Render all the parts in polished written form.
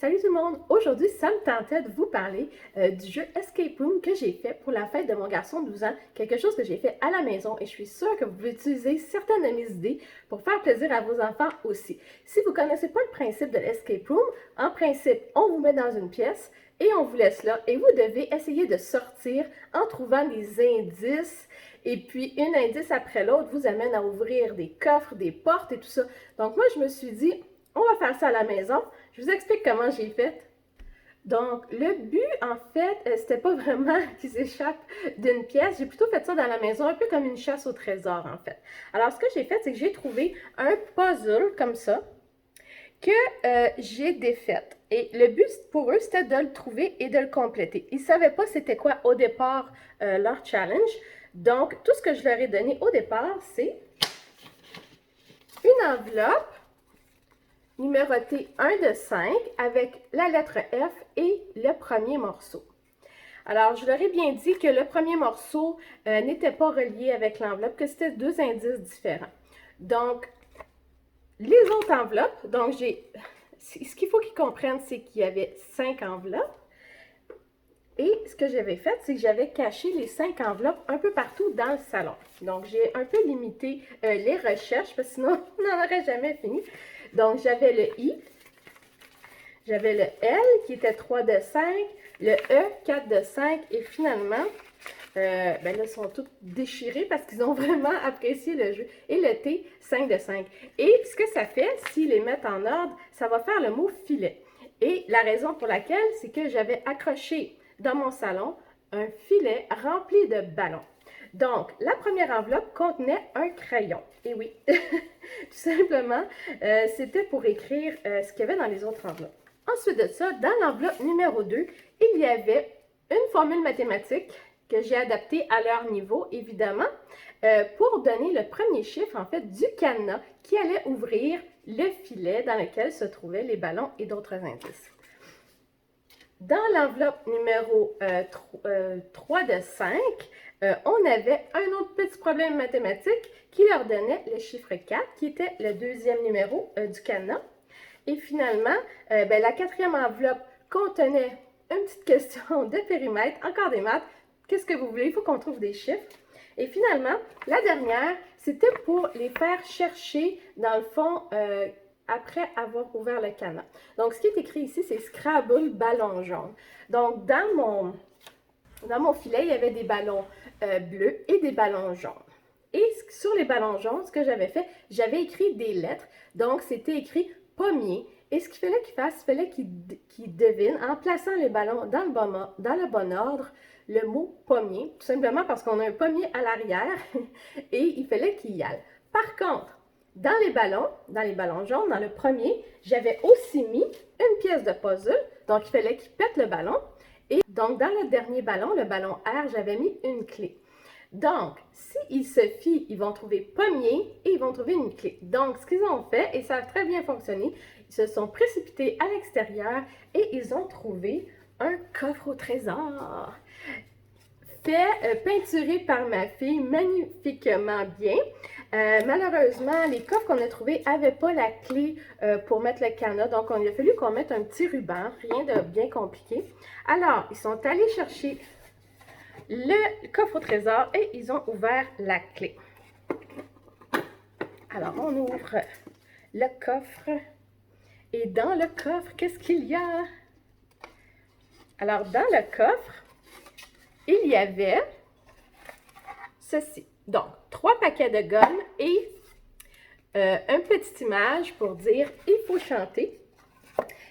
Salut tout le monde! Aujourd'hui, ça me tentait de vous parler du jeu Escape Room que j'ai fait pour la fête de mon garçon de 12 ans. Quelque chose que j'ai fait à la maison et je suis sûre que vous pouvez utiliser certaines de mes idées pour faire plaisir à vos enfants aussi. Si vous ne connaissez pas le principe de l'Escape Room, en principe, on vous met dans une pièce et on vous laisse là et vous devez essayer de sortir en trouvant des indices. Et puis, un indice après l'autre vous amène à ouvrir des coffres, des portes et tout ça. Donc moi, je me suis dit, on va faire ça à la maison. Je vous explique comment j'ai fait. Donc, le but, en fait, c'était pas vraiment qu'ils s'échappent d'une pièce. J'ai plutôt fait ça dans la maison, un peu comme une chasse au trésor, en fait. Alors, ce que j'ai fait, c'est que j'ai trouvé un puzzle comme ça que j'ai défait. Et le but pour eux, c'était de le trouver et de le compléter. Ils ne savaient pas c'était quoi au départ leur challenge. Donc, tout ce que je leur ai donné au départ, c'est une enveloppe numérotée 1 de 5 avec la lettre F et le premier morceau. Alors, je leur ai bien dit que le premier morceau n'était pas relié avec l'enveloppe, que c'était deux indices différents. Donc, les autres enveloppes, donc ce qu'il faut qu'ils comprennent, c'est qu'il y avait 5 enveloppes. Et ce que j'avais fait, c'est que j'avais caché les 5 enveloppes un peu partout dans le salon. Donc, j'ai un peu limité les recherches, parce que sinon, on n'en aurait jamais fini. Donc, j'avais le I, j'avais le L qui était 3 de 5, le E 4 de 5 et finalement, là, ils sont tous déchirés parce qu'ils ont vraiment apprécié le jeu. Et le T, 5 de 5. Et ce que ça fait, s'ils les mettent en ordre, ça va faire le mot filet. Et la raison pour laquelle, c'est que j'avais accroché dans mon salon un filet rempli de ballons. Donc, la première enveloppe contenait un crayon. Et oui, tout simplement, c'était pour écrire ce qu'il y avait dans les autres enveloppes. Ensuite de ça, dans l'enveloppe numéro 2, il y avait une formule mathématique que j'ai adaptée à leur niveau, évidemment, pour donner le premier chiffre, en fait, du cadenas qui allait ouvrir le filet dans lequel se trouvaient les ballons et d'autres indices. Dans l'enveloppe numéro 3 de 5, on avait un autre petit problème mathématique qui leur donnait le chiffre 4, qui était le deuxième numéro du cadenas. Et finalement, la quatrième enveloppe contenait une petite question de périmètre, encore des maths. Qu'est-ce que vous voulez? Il faut qu'on trouve des chiffres. Et finalement, la dernière, c'était pour les faire chercher, dans le fond, après avoir ouvert le cadenas. Donc, ce qui est écrit ici, c'est Scrabble ballon jaune. Donc, dans mon filet, il y avait des ballons bleus et des ballons jaunes. Et sur les ballons jaunes, ce que j'avais fait, j'avais écrit des lettres. Donc, c'était écrit pommier. Et ce qu'il fallait qu'il fasse, il fallait qu'il devine, en plaçant les ballons dans le bon ordre, le mot pommier, tout simplement parce qu'on a un pommier à l'arrière et il fallait qu'il y aille. Par contre, dans les ballons jaunes, dans le premier, j'avais aussi mis une pièce de puzzle, donc il fallait qu'il pète le ballon. Et donc, dans le dernier ballon, le ballon R, j'avais mis une clé. Donc, s'ils se fient, ils vont trouver pommier et ils vont trouver une clé. Donc, ce qu'ils ont fait, et ça a très bien fonctionné, ils se sont précipités à l'extérieur et ils ont trouvé un coffre au trésor. Fait, peinturé par ma fille magnifiquement bien. Malheureusement, les coffres qu'on a trouvés n'avaient pas la clé pour mettre le cadenas, donc il a fallu qu'on mette un petit ruban, rien de bien compliqué. Alors, ils sont allés chercher le coffre au trésor et ils ont ouvert la clé. Alors, on ouvre le coffre. Et dans le coffre, qu'est-ce qu'il y a? Alors, dans le coffre, il y avait ceci. Donc, 3 paquets de gomme et une petite image pour dire « Il faut chanter ».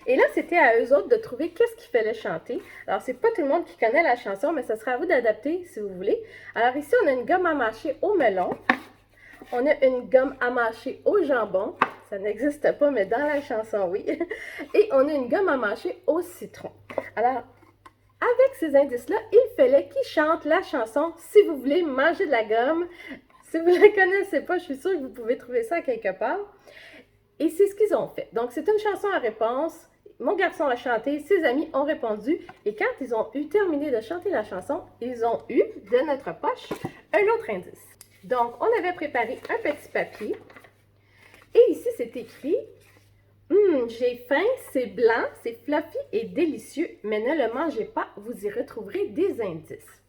Et là, c'était à eux autres de trouver qu'est-ce qu'il fallait chanter. Alors, c'est pas tout le monde qui connaît la chanson, mais ce sera à vous d'adapter si vous voulez. Alors ici, on a une gomme à mâcher au melon. On a une gomme à mâcher au jambon. Ça n'existe pas, mais dans la chanson, oui. Et on a une gomme à mâcher au citron. Alors, avec ces indices-là, il fallait qu'ils chantent la chanson « Si vous voulez manger de la gomme ». Si vous ne la connaissez pas, je suis sûre que vous pouvez trouver ça quelque part. Et c'est ce qu'ils ont fait. Donc, c'est une chanson à réponse. Mon garçon a chanté, ses amis ont répondu. Et quand ils ont eu terminé de chanter la chanson, ils ont eu de notre poche un autre indice. Donc, on avait préparé un petit papier. Et ici, c'est écrit J'ai faim, c'est blanc, c'est fluffy et délicieux, mais ne le mangez pas, vous y retrouverez des indices.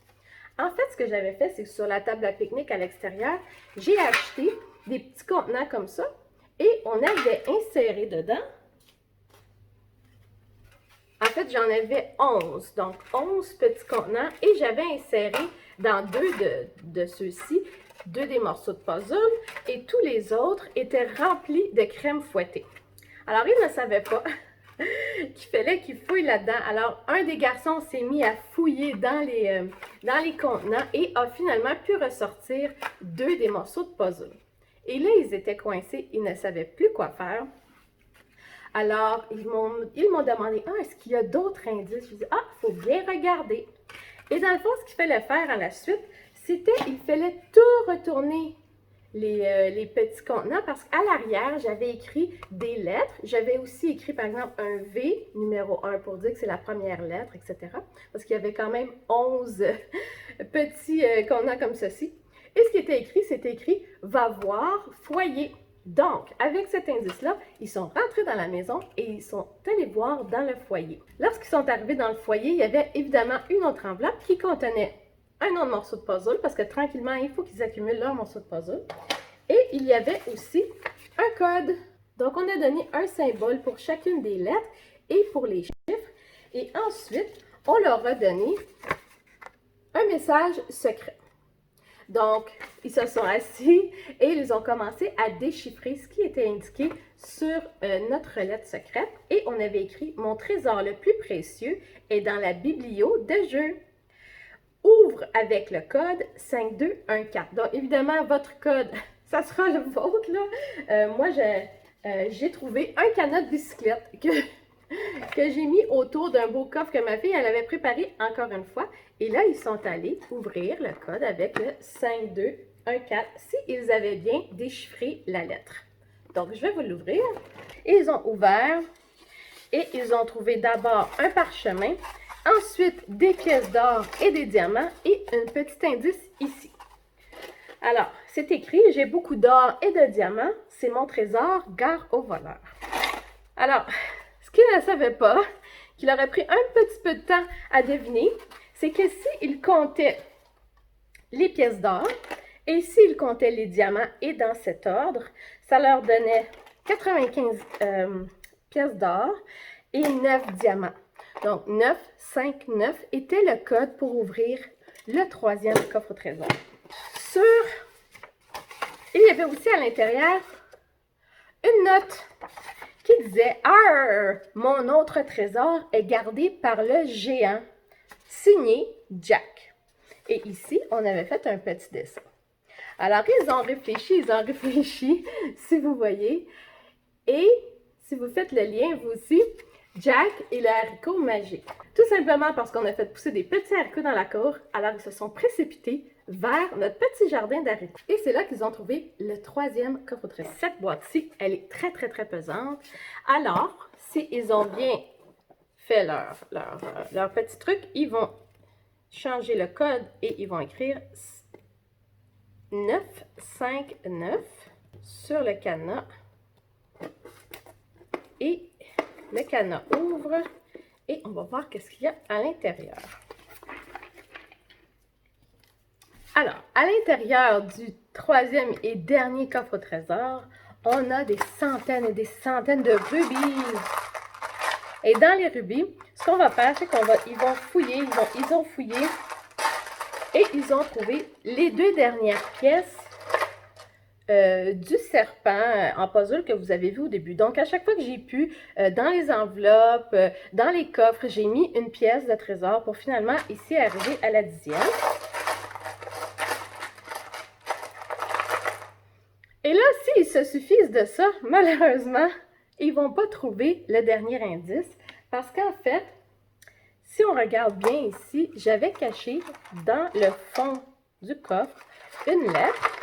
En fait, ce que j'avais fait, c'est que sur la table à pique-nique à l'extérieur, j'ai acheté des petits contenants comme ça et on avait inséré dedans. En fait, j'en avais 11, donc 11 petits contenants et j'avais inséré dans deux de ceux-ci, deux des morceaux de puzzle et tous les autres étaient remplis de crème fouettée. Alors, ils ne savaient pas qu'il fallait qu'ils fouillent là-dedans. Alors, un des garçons s'est mis à fouiller dans les contenants et a finalement pu ressortir deux des morceaux de puzzle. Et là, ils étaient coincés, ils ne savaient plus quoi faire. Alors, ils m'ont demandé, « Ah, est-ce qu'il y a d'autres indices? » Je dis, « Ah, il faut bien regarder. » Et dans le fond, ce qu'il fallait faire à la suite, c'était, il fallait tout retourner les petits contenants parce qu'à l'arrière, j'avais écrit des lettres. J'avais aussi écrit, par exemple, un V, numéro 1, pour dire que c'est la première lettre, etc. Parce qu'il y avait quand même 11 petits contenants comme ceci. Et ce qui était écrit, c'était écrit « Va voir foyer ». Donc, avec cet indice-là, ils sont rentrés dans la maison et ils sont allés voir dans le foyer. Lorsqu'ils sont arrivés dans le foyer, il y avait évidemment une autre enveloppe qui contenait un autre morceau de puzzle, parce que tranquillement, il faut qu'ils accumulent leur morceau de puzzle. Et il y avait aussi un code. Donc, on a donné un symbole pour chacune des lettres et pour les chiffres. Et ensuite, on leur a donné un message secret. Donc, ils se sont assis et ils ont commencé à déchiffrer ce qui était indiqué sur notre lettre secrète. Et on avait écrit « Mon trésor le plus précieux est dans la biblio de jeu. Ouvre avec le code 5214. » Donc, évidemment, votre code, ça sera le vôtre, là. Moi, j'ai trouvé un canot de bicyclette que j'ai mis autour d'un beau coffre que ma fille, elle avait préparé encore une fois. Et là, ils sont allés ouvrir le code avec le 5214 s'ils avaient bien déchiffré la lettre. Donc, je vais vous l'ouvrir. Ils ont ouvert et ils ont trouvé d'abord un parchemin, ensuite des pièces d'or et des diamants et un petit indice ici. Alors, c'est écrit « J'ai beaucoup d'or et de diamants, c'est mon trésor, gare aux voleurs. » Alors, ce qu'ils ne savaient pas, qu'il aurait pris un petit peu de temps à deviner, c'est que s'ils comptaient les pièces d'or et s'ils comptaient les diamants et dans cet ordre, ça leur donnait 95 pièces d'or et 9 diamants. Donc, 9, 5, 9 était le code pour ouvrir le troisième coffre au trésor. Il y avait aussi à l'intérieur une note qui disait « Arr! Mon autre trésor est gardé par le géant. Signé Jack. » Et ici, on avait fait un petit dessin. Alors, ils ont réfléchi, si vous voyez. Et si vous faites le lien, vous aussi, Jack et le haricot magique. Tout simplement parce qu'on a fait pousser des petits haricots dans la cour, alors ils se sont précipités vers notre petit jardin d'haricots. Et c'est là qu'ils ont trouvé le troisième coffre au trésor. Cette boîte-ci, elle est très, très, très pesante. Alors, s'ils ont bien fait leur petit truc, ils vont changer le code et ils vont écrire 959 sur le cadenas. Et le cadenas ouvre et on va voir qu'est-ce qu'il y a à l'intérieur. Alors, à l'intérieur du troisième et dernier coffre au trésor, on a des centaines et des centaines de rubis. Et dans les rubis, ce qu'on va faire, c'est qu'ils vont fouiller, ils ont fouillé et ils ont trouvé les deux dernières pièces du serpent en puzzle que vous avez vu au début. Donc, à chaque fois que j'ai pu, dans les enveloppes, dans les coffres, j'ai mis une pièce de trésor pour finalement ici arriver à la 10e. Et là, s'ils se suffisent de ça, malheureusement, ils ne vont pas trouver le dernier indice parce qu'en fait, si on regarde bien ici, j'avais caché dans le fond du coffre une lettre.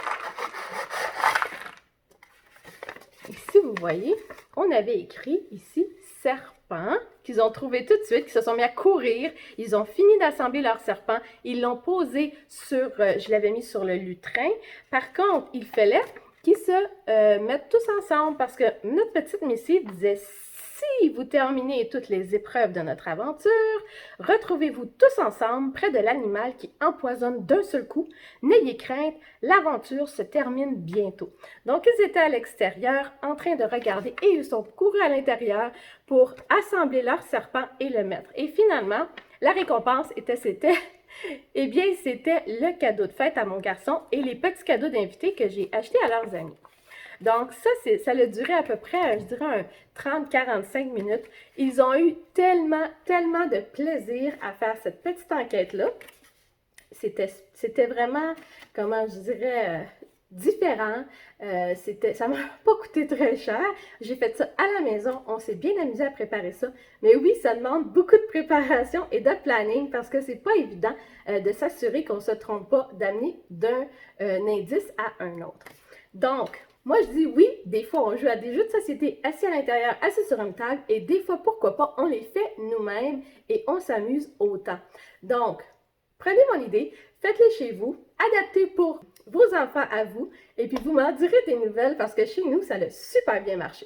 Ici, vous voyez, on avait écrit ici « serpent » qu'ils ont trouvé tout de suite, qu'ils se sont mis à courir. Ils ont fini d'assembler leur serpent. Ils l'ont posé sur, je l'avais mis sur le lutrin. Par contre, il fallait qu'ils se mettent tous ensemble parce que notre petite missive disait si vous terminez toutes les épreuves de notre aventure, retrouvez-vous tous ensemble près de l'animal qui empoisonne d'un seul coup. N'ayez crainte, l'aventure se termine bientôt. Donc, ils étaient à l'extérieur en train de regarder et ils sont courus à l'intérieur pour assembler leur serpent et le mettre. Et finalement, la récompense c'était eh bien, c'était le cadeau de fête à mon garçon et les petits cadeaux d'invités que j'ai achetés à leurs amis. Donc, ça a duré à peu près, je dirais, 30-45 minutes. Ils ont eu tellement de plaisir à faire cette petite enquête-là. C'était vraiment, comment je dirais, différent. Ça m'a pas coûté très cher. J'ai fait ça à la maison. On s'est bien amusé à préparer ça. Mais oui, ça demande beaucoup de préparation et de planning parce que c'est pas évident de s'assurer qu'on ne se trompe pas d'amener d'un indice à un autre. Donc, moi, je dis oui, des fois, on joue à des jeux de société assis à l'intérieur, assis sur une table, et des fois, pourquoi pas, on les fait nous-mêmes et on s'amuse autant. Donc, prenez mon idée, faites-les chez vous, adaptez pour vos enfants à vous, et puis vous m'en direz des nouvelles parce que chez nous, ça a super bien marché.